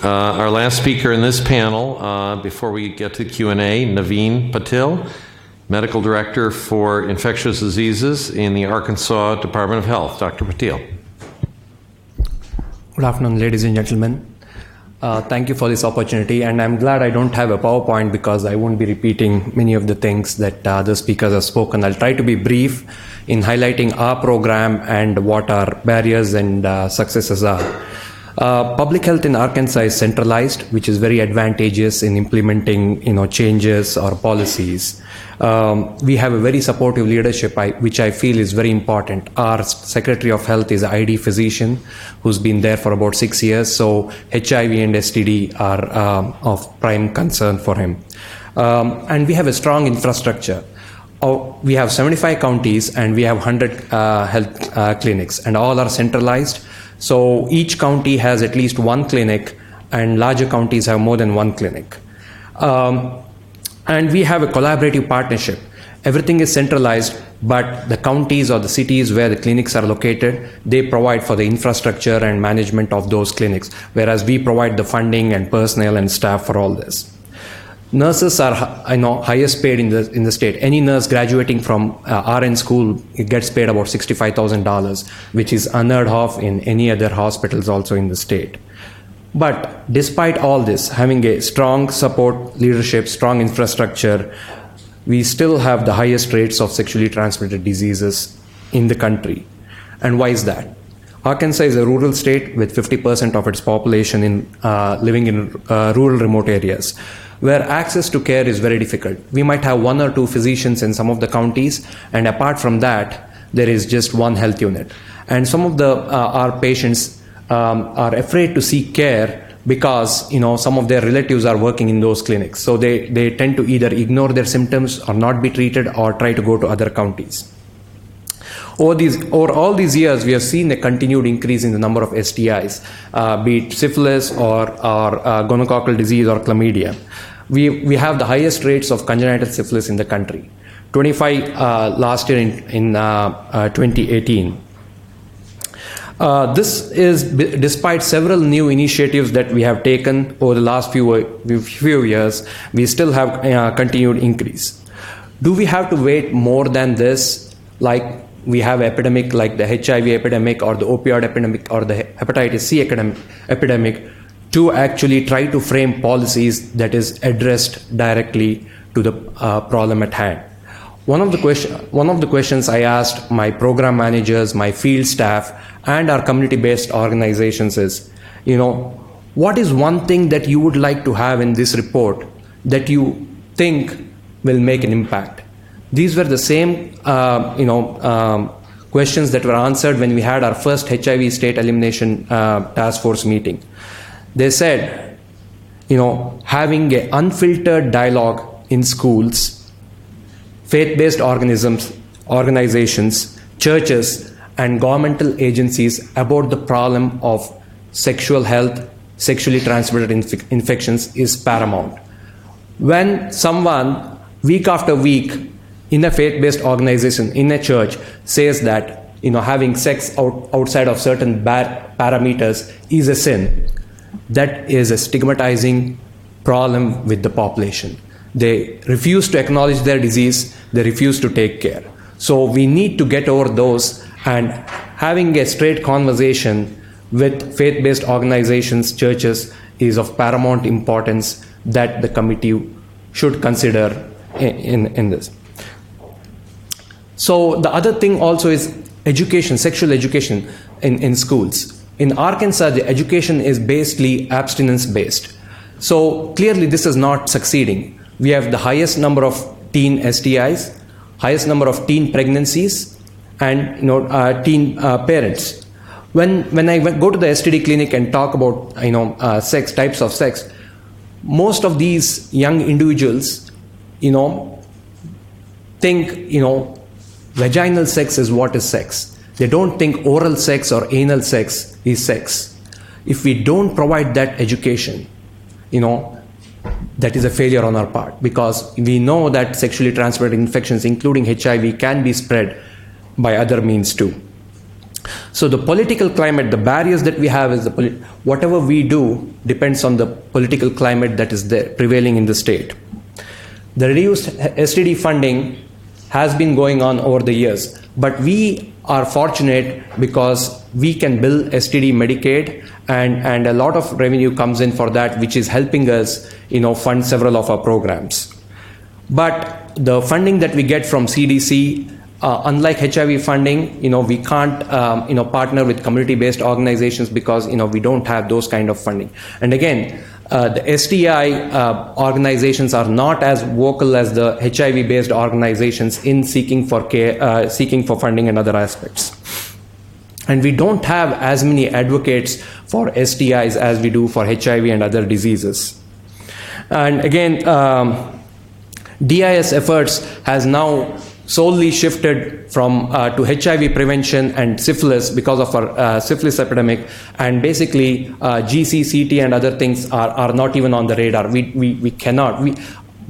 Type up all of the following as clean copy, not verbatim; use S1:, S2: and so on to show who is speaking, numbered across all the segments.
S1: Our last speaker in this panel, before we get to Q&A, Naveen Patil, Medical Director for Infectious Diseases in the Arkansas Department of Health. Dr. Patil.
S2: Good afternoon, ladies and gentlemen. Thank you for this opportunity, and I'm glad I don't have a PowerPoint because I won't be repeating many of the things that other speakers have spoken. I'll try to be brief in highlighting our program and what our barriers and successes are. Public health in Arkansas is centralized, which is very advantageous in implementing changes or policies. We have a very supportive leadership, which I feel is very important. Our Secretary of Health is an ID physician who's been there for about 6 years, so HIV and STD are of prime concern for him. And we have a strong infrastructure. We have 75 counties and we have 100 health clinics, and all are centralized. So each county has at least one clinic, and larger counties have more than one clinic. And we have a collaborative partnership. Everything is centralized, but the counties or the cities where the clinics are located, they provide for the infrastructure and management of those clinics, whereas we provide the funding and personnel and staff for all this. Nurses are highest paid in the state. Any nurse graduating from RN school, it gets paid about $65,000, which is unheard of in any other hospitals also in the state. But despite all this, having a strong support leadership, strong infrastructure, we still have the highest rates of sexually transmitted diseases in the country. And why is that? Arkansas is a rural state with 50% of its population living in rural remote areas, where access to care is very difficult. We might have 1 or 2 physicians in some of the counties, and apart from that, there is just one health unit. And some of our patients are afraid to seek care because some of their relatives are working in those clinics. So they tend to either ignore their symptoms or not be treated or try to go to other counties. Over all these years, we have seen a continued increase in the number of STIs, be it syphilis or gonococcal disease or chlamydia. We have the highest rates of congenital syphilis in the country, 25 last year in 2018. This is despite several new initiatives that we have taken over the last few years, we still have continued increase. Do we have to wait more than this, like we have epidemic like the HIV epidemic or the opioid epidemic or the hepatitis C epidemic to actually try to frame policies that is addressed directly to the problem at hand? One of the questions I asked my program managers, my field staff, and our community-based organizations is, what is one thing that you would like to have in this report that you think will make an impact? These were the same, questions that were answered when we had our first HIV state elimination task force meeting. They said, having an unfiltered dialogue in schools, faith-based organizations, churches, and governmental agencies about the problem of sexual health, sexually transmitted infections is paramount. When someone, week after week, in a faith-based organization, in a church, says that having sex outside of certain parameters is a sin, that is a stigmatizing problem with the population. They refuse to acknowledge their disease, they refuse to take care. So we need to get over those, and having a straight conversation with faith-based organizations, churches, is of paramount importance that the committee should consider in this. So the other thing also is education, sexual education in schools. In Arkansas, the education is basically abstinence-based. So clearly this is not succeeding. We have the highest number of teen STIs, highest number of teen pregnancies, and teen parents. When I go to the STD clinic and talk about sex, types of sex, most of these young individuals think vaginal sex is what is sex. They don't think oral sex or anal sex is sex. If we don't provide that education, that is a failure on our part, because we know that sexually transmitted infections, including HIV, can be spread by other means too. So the political climate, the barriers that we have is whatever we do depends on the political climate that is there prevailing in the state. The reduced STD funding has been going on over the years, but we are fortunate because we can bill STD Medicaid, and a lot of revenue comes in for that, which is helping us, fund several of our programs. But the funding that we get from CDC, unlike HIV funding, we can't, partner with community-based organizations because, we don't have those kind of funding. And again, the STI organizations are not as vocal as the HIV-based organizations in seeking for care, seeking for funding and other aspects. And we don't have as many advocates for STIs as we do for HIV and other diseases. And again, DIS efforts has now solely shifted from to HIV prevention and syphilis because of our syphilis epidemic, and basically GC, CT and other things are not even on the radar. We cannot.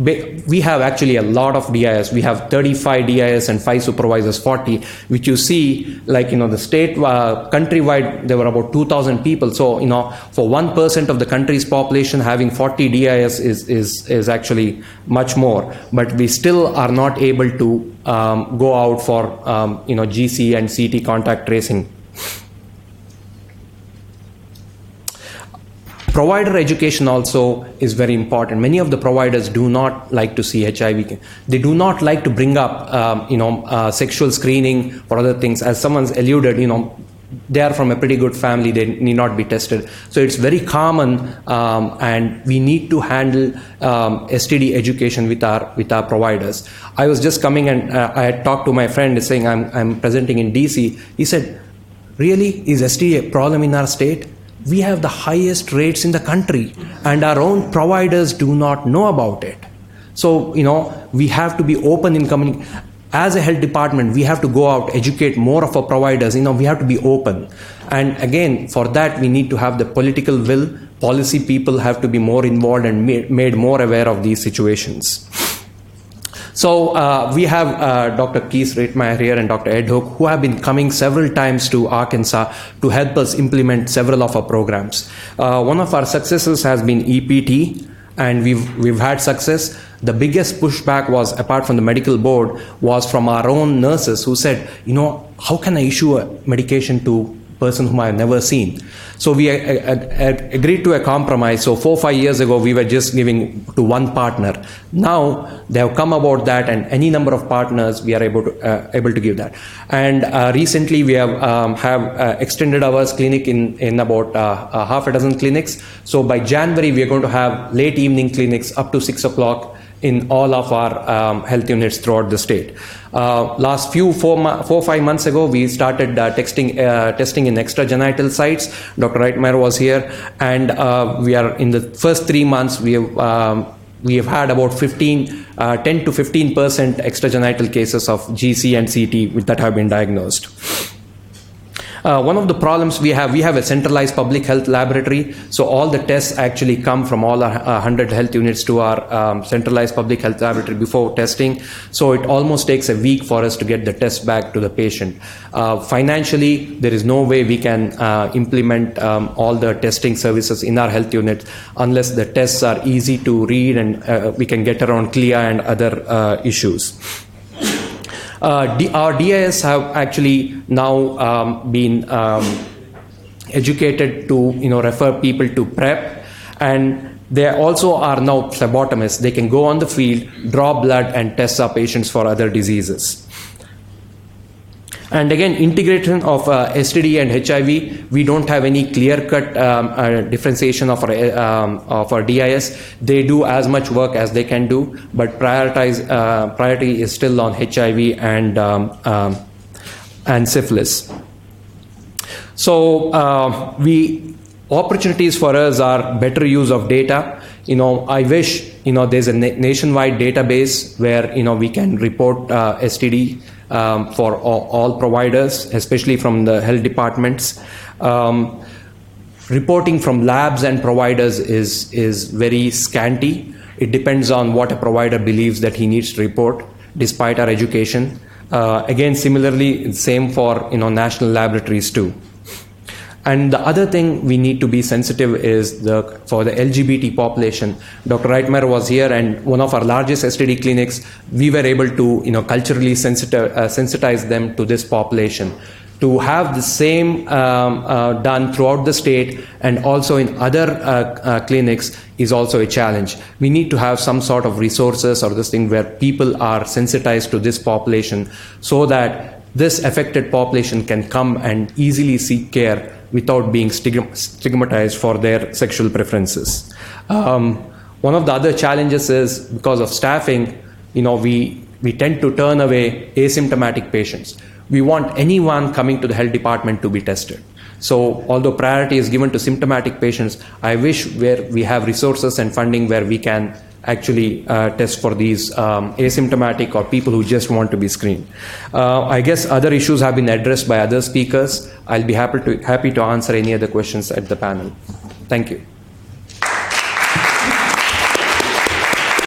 S2: We have actually a lot of DIS. We have 35 DIS and 5 supervisors, 40, which you see, like, the state, countrywide, there were about 2,000 people. So, for 1% of the country's population, having 40 DIS is actually much more. But we still are not able to go out for, GC and CT contact tracing. Provider education also is very important. Many of the providers do not like to see HIV. They do not like to bring up, sexual screening for other things. As someone's alluded, they are from a pretty good family. They need not be tested. So it's very common, and we need to handle STD education with our providers. I was just coming and I had talked to my friend saying I'm presenting in DC. He said, "Really, is STD a problem in our state? We have the highest rates in the country, and our own providers do not know about it." So, we have to be open in communication. As a health department, we have to go out, educate more of our providers. We have to be open. And again, for that, we need to have the political will. Policy people have to be more involved and made more aware of these situations. So we have Dr. Keith Reitmeyer here and Dr. Ed Hook, who have been coming several times to Arkansas to help us implement several of our programs. One of our successes has been EPT, and we've had success. The biggest pushback was, apart from the medical board, was from our own nurses who said, how can I issue a medication to person whom I have never seen? So we agreed to a compromise. So 4-5 years ago, we were just giving to one partner. Now they have come about that, and any number of partners we are able to give that. And recently we have extended hours clinic in about half a dozen clinics. So by January, we are going to have late evening clinics up to 6 o'clock in all of our health units throughout the state. Last 4-5 months ago, we started testing in extragenital sites. Dr. Reitmeyer was here, and we are in the first 3 months. We have had about 10 to 15% extragenital cases of GC and CT that have been diagnosed. One of the problems we have a centralized public health laboratory. So all the tests actually come from all our 100 health units to our centralized public health laboratory before testing. So it almost takes a week for us to get the test back to the patient. Financially, there is no way we can implement all the testing services in our health units unless the tests are easy to read and we can get around CLIA and other issues. Our DIS have actually now been educated to refer people to PrEP, and they also are now phlebotomists. They can go on the field, draw blood, and test our patients for other diseases. And again, integration of STD and HIV, we don't have any clear-cut differentiation of our DIS. They do as much work as they can do, but priority is still on HIV and syphilis. So opportunities for us are better use of data. I wish there's a nationwide database where we can report STD for all providers, especially from the health departments. Reporting from labs and providers is very scanty. It depends on what a provider believes that he needs to report, despite our education. Again, similarly, same for national laboratories too. And the other thing we need to be sensitive is for the LGBT population. Dr. Reitmeier was here, and one of our largest STD clinics, we were able to culturally sensitize them to this population. To have the same done throughout the state and also in other clinics is also a challenge. We need to have some sort of resources or this thing where people are sensitized to this population so that this affected population can come and easily seek care without being stigmatized for their sexual preferences. One of the other challenges is because of staffing, we tend to turn away asymptomatic patients. We want anyone coming to the health department to be tested. So although priority is given to symptomatic patients, I wish where we have resources and funding where we can actually test for these asymptomatic or people who just want to be screened. I guess other issues have been addressed by other speakers. I'll be happy to answer any other questions at the panel. Thank you.